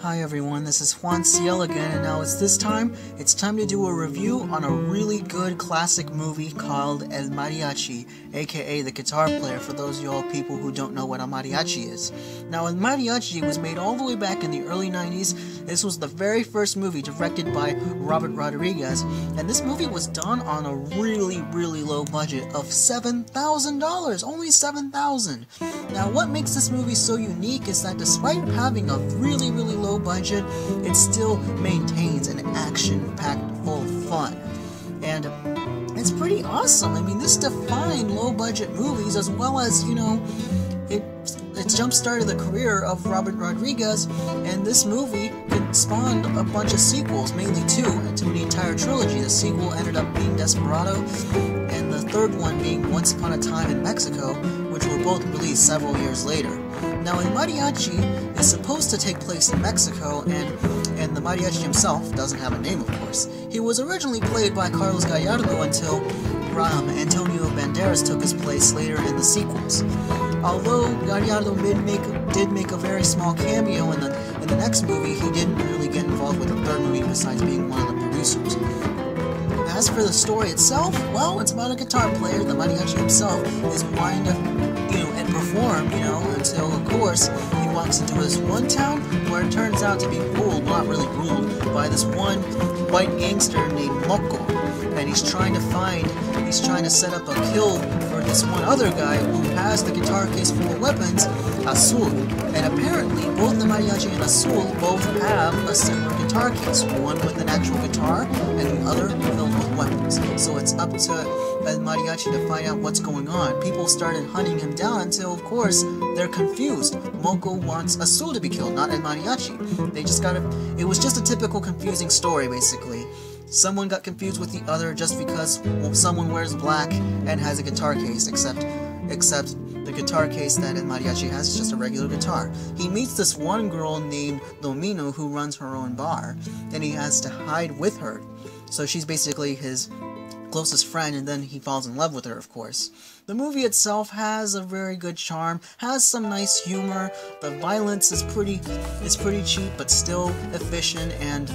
Hi everyone, this is Juan Ciel again, and now it's time to do a review on a really good classic movie called El Mariachi, aka The Guitar Player, for those of y'all people who don't know what a mariachi is. Now, El Mariachi was made all the way back in the early 90s. This was the very first movie directed by Robert Rodriguez, and this movie was done on a really low budget of $7,000, only $7,000. Now, what makes this movie so unique is that despite having a really low budget, it still maintains an action-packed full of fun. And it's pretty awesome. I mean, this defined low-budget movies, as well as, you know, it jump-started the career of Robert Rodriguez, and this movie spawned a bunch of sequels, mainly two, to the entire trilogy. The sequel ended up being Desperado, and the third one being Once Upon a Time in Mexico, which were both released several years later. Now, El Mariachi is supposed to take place in Mexico, and the mariachi himself doesn't have a name, of course. He was originally played by Carlos Gallardo until Antonio Banderas took his place later in the sequels. Although Gallardo did make a very small cameo in the next movie, he didn't really get involved with the third movie besides being one of the producers. As for the story itself, well, it's about a guitar player. The mariachi himself is trying to, and perform, until, of course, he walks into this one town where it turns out to be ruled, not really ruled, by this one white gangster named Moco. And he's trying to set up a kill for this one other guy who has the guitar case full of weapons, Azul. And apparently, both the mariachi and Azul both have a similar guitar case, one with an actual guitar and the other filled with weapons. So it's up to El Mariachi to find out what's going on. People started hunting him down until, of course, they're confused. Moco wants Azul to be killed, not El Mariachi. It was just a typical confusing story, basically. Someone got confused with the other just because someone wears black and has a guitar case, except the guitar case that El Mariachi has is just a regular guitar. He meets this one girl named Domino who runs her own bar, and he has to hide with her. So she's basically his closest friend, and then he falls in love with her, of course. The movie itself has a very good charm, has some nice humor. The violence is pretty cheap, but still efficient. And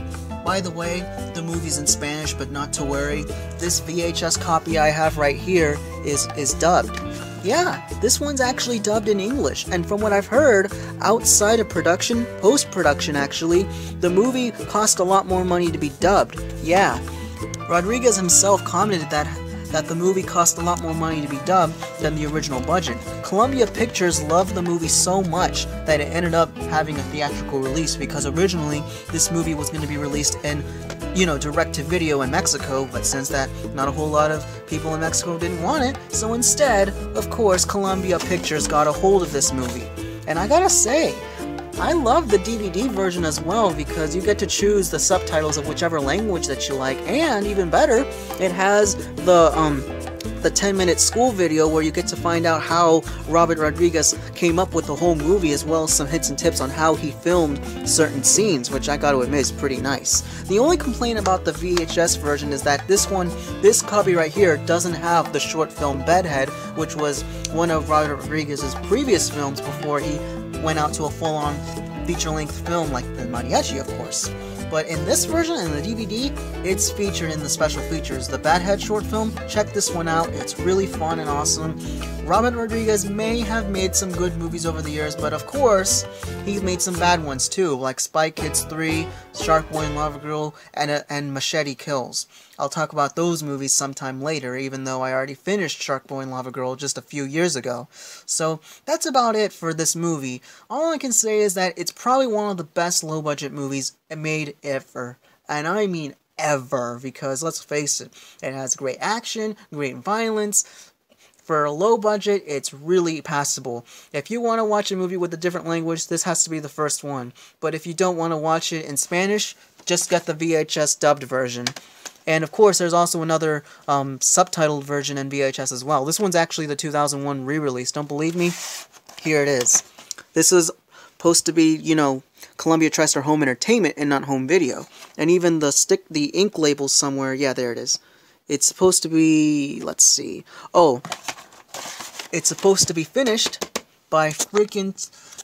by the way, the movie's in Spanish, but not to worry. This VHS copy I have right here is dubbed. Yeah, this one's actually dubbed in English, and from what I've heard, outside of production, post-production actually, the movie cost a lot more money to be dubbed. Yeah. Rodriguez himself commented that the movie cost a lot more money to be dubbed than the original budget. Columbia Pictures loved the movie so much that it ended up having a theatrical release, because originally this movie was going to be released in, direct-to-video in Mexico, but since that not a whole lot of people in Mexico didn't want it, so instead, of course, Columbia Pictures got a hold of this movie. And I gotta say, I love the DVD version as well, because you get to choose the subtitles of whichever language that you like, and even better, it has the 10-minute school video where you get to find out how Robert Rodriguez came up with the whole movie, as well as some hints and tips on how he filmed certain scenes, which I gotta admit is pretty nice. The only complaint about the VHS version is that this copy right here doesn't have the short film Bedhead, which was one of Robert Rodriguez's previous films before he went out to a full-on feature-length film like the Mariachi, of course. But in this version, in the DVD, it's featured in the special features. The Badhead short film, check this one out. It's really fun and awesome. Robert Rodriguez may have made some good movies over the years, but of course, he's made some bad ones too, like Spy Kids 3, Shark Boy and Lava Girl, and Machete Kills. I'll talk about those movies sometime later, even though I already finished Shark Boy and Lava Girl just a few years ago. So, that's about it for this movie. All I can say is that it's probably one of the best low-budget movies made ever. And I mean ever, because let's face it, it has great action, great violence. For a low budget, it's really passable. If you want to watch a movie with a different language, this has to be the first one. But if you don't want to watch it in Spanish, just get the VHS dubbed version. And of course, there's also another subtitled version in VHS as well. This one's actually the 2001 re-release. Don't believe me? Here it is. This is supposed to be, Columbia TriStar Home Entertainment and not home video. And even the ink label somewhere, yeah, there it is. It's supposed to be, let's see. Oh, it's supposed to be finished by freaking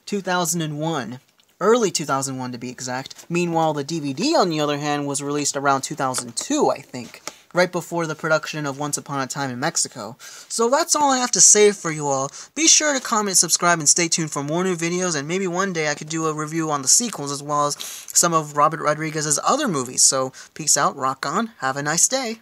2001. early 2001 to be exact. Meanwhile, the DVD, on the other hand, was released around 2002, I think, right before the production of Once Upon a Time in Mexico. So that's all I have to say for you all. Be sure to comment, subscribe, and stay tuned for more new videos, and maybe one day I could do a review on the sequels as well as some of Robert Rodriguez's other movies. So peace out, rock on, have a nice day.